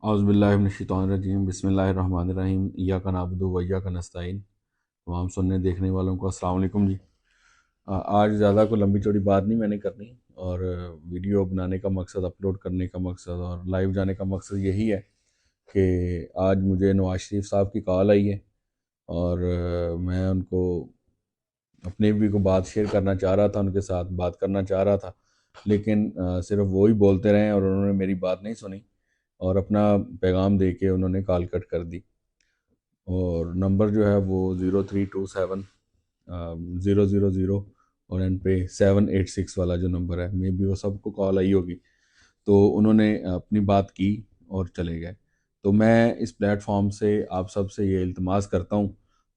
औज़ुबिल्लाहि बिस्मिल्लाहिर्रहमानिर्रहीम इय्याका नअबुदु व इय्याका नस्तईन। तमाम सुनने देखने वालों को अस्सलाम वालेकुम जी। आज ज़्यादा कोई लंबी चौड़ी बात नहीं मैंने करनी, और वीडियो बनाने का मकसद, अपलोड करने का मकसद और लाइव जाने का मकसद यही है कि आज मुझे नवाज शरीफ साहब की कॉल आई है, और मैं उनको अपनी भी को बात शेयर करना चाह रहा था, उनके साथ बात करना चाह रहा था, लेकिन सिर्फ वो ही बोलते रहे और उन्होंने मेरी बात नहीं सुनी और अपना पैगाम दे के उन्होंने कॉल कट कर दी। और नंबर जो है वो 0327 000 और एंड पे 786 वाला जो नंबर है, मे बी वो सबको कॉल आई होगी। तो उन्होंने अपनी बात की और चले गए। तो मैं इस प्लेटफॉर्म से आप सब से ये इल्तमास करता हूँ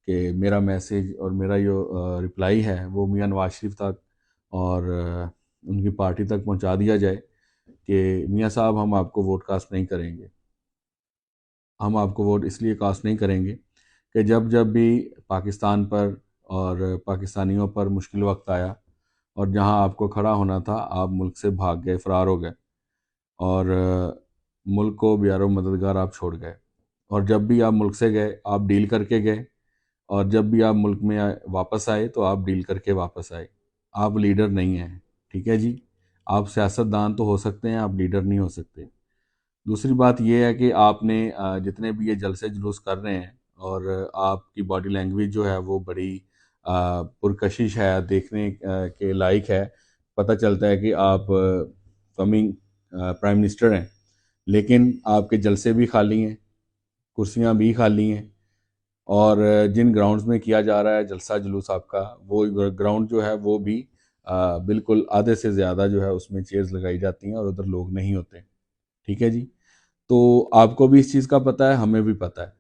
कि मेरा मैसेज और मेरा जो रिप्लाई है वो मियां नवाज शरीफ तक और उनकी पार्टी तक पहुँचा दिया जाए कि मियां साहब, हम आपको वोट कास्ट नहीं करेंगे। हम आपको वोट इसलिए कास्ट नहीं करेंगे कि जब जब भी पाकिस्तान पर और पाकिस्तानियों पर मुश्किल वक्त आया और जहां आपको खड़ा होना था, आप मुल्क से भाग गए, फरार हो गए और मुल्क को बेयारो मददगार आप छोड़ गए। और जब भी आप मुल्क से गए, आप डील करके गए, और जब भी आप मुल्क में वापस आए तो आप डील करके वापस आए। आप लीडर नहीं हैं, ठीक है जी। आप सियासतदान तो हो सकते हैं, आप लीडर नहीं हो सकते। दूसरी बात यह है कि आपने जितने भी ये जलसे जुलूस कर रहे हैं, और आपकी बॉडी लैंग्वेज जो है वो बड़ी पुरकशिश है, देखने के लायक है। पता चलता है कि आप कमिंग प्राइम मिनिस्टर हैं, लेकिन आपके जलसे भी खाली हैं, कुर्सियां भी खाली हैं, और जिन ग्राउंड्स में किया जा रहा है जलसा जुलूस आपका, वो ग्राउंड जो है वो भी बिल्कुल आधे से ज़्यादा जो है उसमें चेयर्स लगाई जाती हैं और उधर लोग नहीं होते, ठीक है जी। तो आपको भी इस चीज़ का पता है, हमें भी पता है,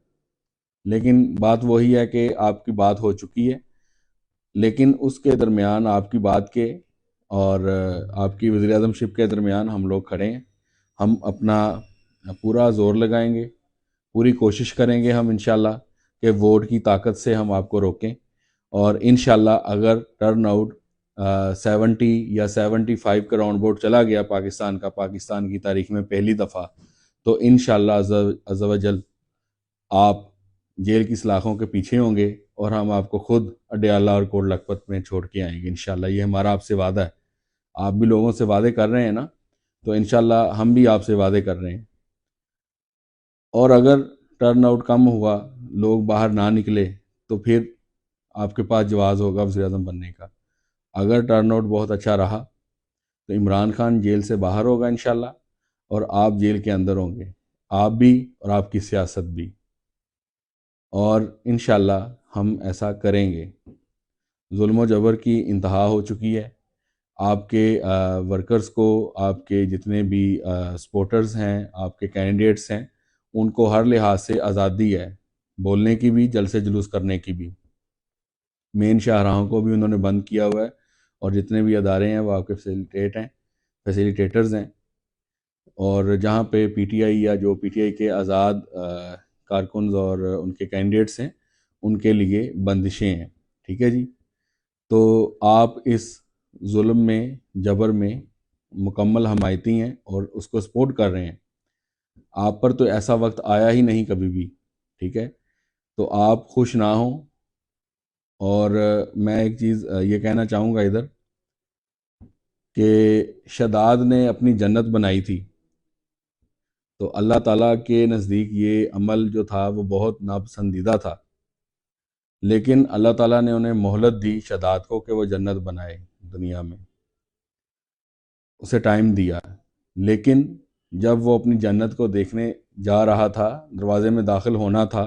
लेकिन बात वही है कि आपकी बात हो चुकी है। लेकिन उसके दरमियान आपकी बात के और आपकी वज़ीर आज़मशिप के दरमियान हम लोग खड़े हैं। हम अपना पूरा ज़ोर लगाएंगे, पूरी कोशिश करेंगे हम इंशाल्लाह कि वोट की ताकत से हम आपको रोकें। और इंशाल्लाह अगर टर्न आउट 70 या 75 का राउंड बोर्ड चला गया पाकिस्तान का, पाकिस्तान की तारीख में पहली दफ़ा, तो इंशाल्लाह अज़्ज़ व जल आप जेल की सलाखों के पीछे होंगे और हम आपको खुद अडयाला और कोट लखपत में छोड़ के आएंगे इंशाल्लाह। ये हमारा आपसे वादा है। आप भी लोगों से वादे कर रहे हैं ना, तो इंशाल्लाह हम भी आपसे वादे कर रहे हैं। और अगर टर्न आउट कम हुआ, लोग बाहर ना निकले, तो फिर आपके पास जवाब होगा वज़ीर आज़म बनने का। अगर टर्न आउट बहुत अच्छा रहा तो इमरान खान जेल से बाहर होगा इंशाल्लाह, और आप जेल के अंदर होंगे, आप भी और आपकी सियासत भी। और इंशाल्लाह हम ऐसा करेंगे। जुल्म जबर की इंतहा हो चुकी है। आपके वर्कर्स को, आपके जितने भी सपोर्टर्स हैं, आपके कैंडिडेट्स हैं, उनको हर लिहाज से आज़ादी है, बोलने की भी, जलसे जुलूस करने की भी। मेन शाहराहों को भी उन्होंने बंद किया हुआ है, और जितने भी अदारे हैं वो आपके फैसिलिटेटर्स हैं। और जहाँ पे पीटीआई या जो पीटीआई के आज़ाद कारकुन्स और उनके कैंडिडेट्स हैं, उनके लिए बंदिशें हैं, ठीक है जी। तो आप इस जुल्म में, जबर में मुकम्मल हमायती हैं और उसको सपोर्ट कर रहे हैं। आप पर तो ऐसा वक्त आया ही नहीं कभी भी, ठीक है। तो आप खुश ना हों। और मैं एक चीज़ ये कहना चाहूँगा इधर कि शदाद ने अपनी जन्नत बनाई थी, तो अल्लाह ताला के नज़दीक ये अमल जो था वो बहुत नापसंदीदा था, लेकिन अल्लाह ताला ने उन्हें मोहलत दी शदाद को कि वो जन्नत बनाए दुनिया में, उसे टाइम दिया। लेकिन जब वो अपनी जन्नत को देखने जा रहा था, दरवाजे में दाखिल होना था,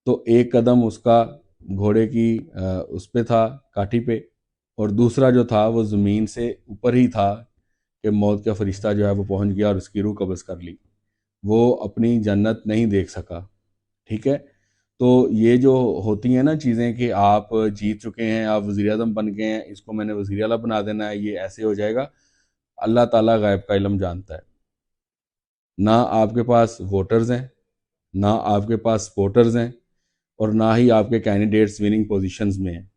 तो एक कदम उसका घोड़े की उस पे था, काठी पे, और दूसरा जो था वो ज़मीन से ऊपर ही था कि मौत का फरिश्ता जो है वो पहुंच गया और उसकी रूह कब्ज़ कर ली। वो अपनी जन्नत नहीं देख सका, ठीक है। तो ये जो होती हैं ना चीज़ें कि आप जीत चुके हैं, आप वज़ीर आज़म बन गए हैं, इसको मैंने वज़ीर आला बना देना है, ये ऐसे हो जाएगा। अल्लाह ताला गायब का इल्म जानता है। ना आपके पास वोटर्स हैं, ना आपके पास सपोर्टर्स हैं, और ना ही आपके कैंडिडेट्स विनिंग पोजीशंस में हैं।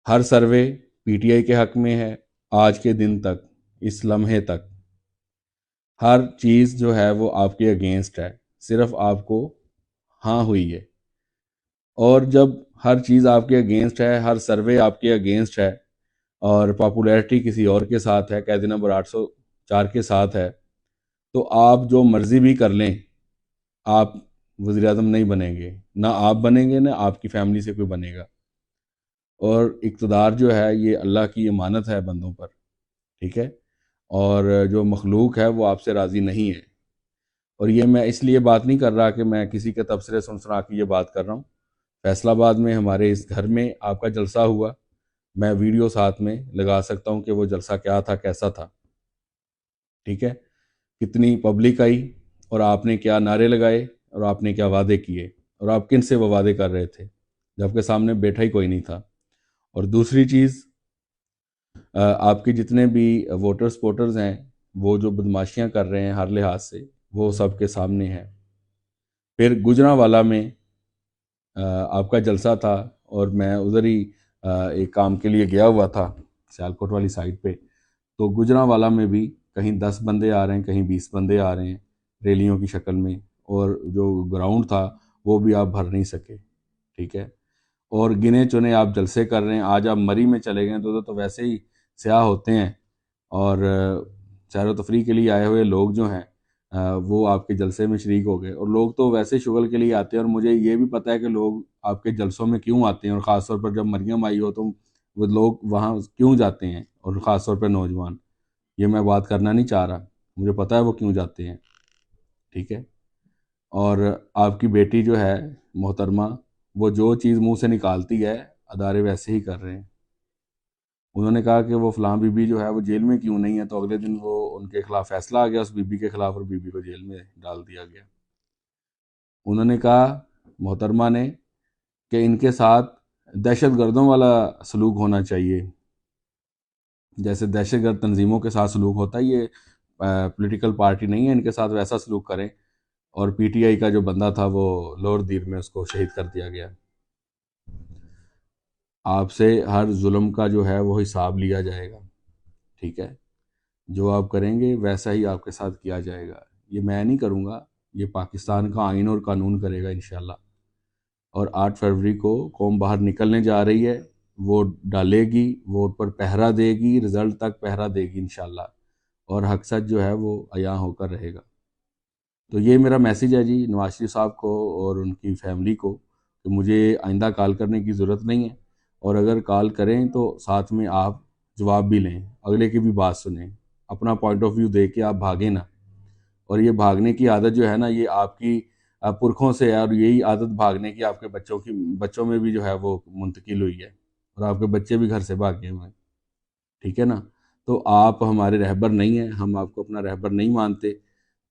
हर सर्वे पीटीआई के हक में है आज के दिन तक, इस लम्हे तक। ہر چیز جو ہے وہ آپ کے اگینسٹ ہے، صرف آپ کو ہاں ہوئی ہے۔ اور جب ہر چیز آپ کے اگینسٹ ہے، ہر سروے آپ کے اگینسٹ ہے، اور پاپولیرٹی کسی اور کے ساتھ ہے، قید نمبر 804 کے ساتھ ہے، تو آپ جو مرضی بھی کر لیں، آپ وزیر اعظم نہیں بنیں گے، نہ آپ بنیں گے، نہ آپ کی فیملی سے کوئی بنے گا۔ اور اقتدار جو ہے یہ اللہ کی امانت ہے بندوں پر، ٹھیک ہے، اور جو مخلوق ہے وہ آپ سے راضی نہیں ہے۔ اور یہ میں اس لیے بات نہیں کر رہا کہ میں کسی کے تبصرے سن سنا کے یہ بات کر رہا ہوں۔ فیصل آباد میں ہمارے اس گھر میں آپ کا جلسہ ہوا، میں ویڈیو ساتھ میں لگا سکتا ہوں کہ وہ جلسہ کیا تھا، کیسا تھا، ٹھیک ہے، کتنی پبلک آئی، اور آپ نے کیا نعرے لگائے، اور آپ نے کیا وعدے کیے، اور آپ کن سے وہ وعدے کر رہے تھے جبکہ سامنے بیٹھا ہی کوئی نہیں تھا۔ اور دوسری چیز، آپ کے جتنے بھی ووٹرز ہیں وہ جو بدماشیاں کر رہے ہیں ہر لحاظ سے، وہ سب کے سامنے ہے۔ پھر گجرانوالہ میں آپ کا جلسہ تھا، اور میں ادھر ہی ایک کام کے لیے گیا ہوا تھا سیالکوٹ والی سائڈ پہ، تو گجرانوالہ میں بھی کہیں 10 بندے آ رہے ہیں، کہیں 20 بندے آ رہے ہیں ریلیوں کی شکل میں، اور جو گراؤنڈ تھا وہ بھی آپ بھر نہیں سکے، ٹھیک ہے۔ اور گنے چنے آپ جلسے کر رہے ہیں۔ آج آپ مری میں چلے گئے تو ویسے ہی سیاح ہوتے ہیں، اور سیر و تفریح کے لیے آئے ہوئے لوگ جو ہیں وہ آپ کے جلسے میں شریک ہو گئے، اور لوگ تو ویسے شغل کے لیے آتے ہیں، اور مجھے یہ بھی پتہ ہے کہ لوگ آپ کے جلسوں میں کیوں آتے ہیں، اور خاص طور پر جب مریم آئی ہو تو وہ لوگ وہاں کیوں جاتے ہیں، اور خاص طور پر نوجوان۔ یہ میں بات کرنا نہیں چاہ رہا، مجھے پتہ ہے وہ کیوں جاتے ہیں، ٹھیک ہے۔ اور آپ کی بیٹی جو ہے محترمہ، وہ جو چیز منہ سے نکالتی ہے ادارے ویسے ہی کر رہے ہیں۔ انہوں نے کہا کہ وہ فلاں بی بی جو ہے وہ جیل میں کیوں نہیں ہے، تو اگلے دن وہ ان کے خلاف فیصلہ آ گیا اس بی بی کے خلاف، اور بی بی کو جیل میں ڈال دیا گیا۔ انہوں نے کہا محترمہ نے کہ ان کے ساتھ دہشت گردوں والا سلوک ہونا چاہیے، جیسے دہشت گرد تنظیموں کے ساتھ سلوک ہوتا ہے، یہ پولیٹیکل پارٹی نہیں ہے، ان کے ساتھ ویسا سلوک کریں۔ اور پی ٹی آئی کا جو بندہ تھا وہ لور دیر میں اس کو شہید کر دیا گیا۔ آپ سے ہر ظلم کا جو ہے وہ حساب لیا جائے گا، ٹھیک ہے، جو آپ کریں گے ویسا ہی آپ کے ساتھ کیا جائے گا۔ یہ میں نہیں کروں گا، یہ پاکستان کا آئین اور قانون کرے گا انشاءاللہ۔ اور 8 فروری کو قوم باہر نکلنے جا رہی ہے، ووٹ ڈالے گی، ووٹ پر پہرا دے گی، رزلٹ تک پہرا دے گی انشاءاللہ، اور حق سچ جو ہے وہ عیاں ہو کر رہے گا۔ تو یہ میرا میسیج ہے جی نواز شریف صاحب کو اور ان کی فیملی کو، کہ مجھے آئندہ کال کرنے کی ضرورت نہیں ہے، اور اگر کال کریں تو ساتھ میں آپ جواب بھی لیں، اگلے کی بھی بات سنیں، اپنا پوائنٹ آف ویو دے کے آپ بھاگیں نا۔ اور یہ بھاگنے کی عادت جو ہے نا، یہ آپ کی پرکھوں سے ہے، اور یہی عادت بھاگنے کی آپ کے بچوں میں بھی جو ہے وہ منتقل ہوئی ہے، اور آپ کے بچے بھی گھر سے بھاگے ہوئے ہیں، ٹھیک ہے نا۔ تو آپ ہمارے رہبر نہیں ہیں، ہم آپ کو اپنا رہبر نہیں مانتے،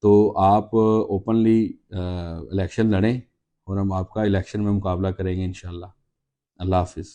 تو آپ اوپنلی الیکشن لڑیں، اور ہم آپ کا الیکشن میں مقابلہ کریں گے انشاءاللہ۔ اللہ حافظ۔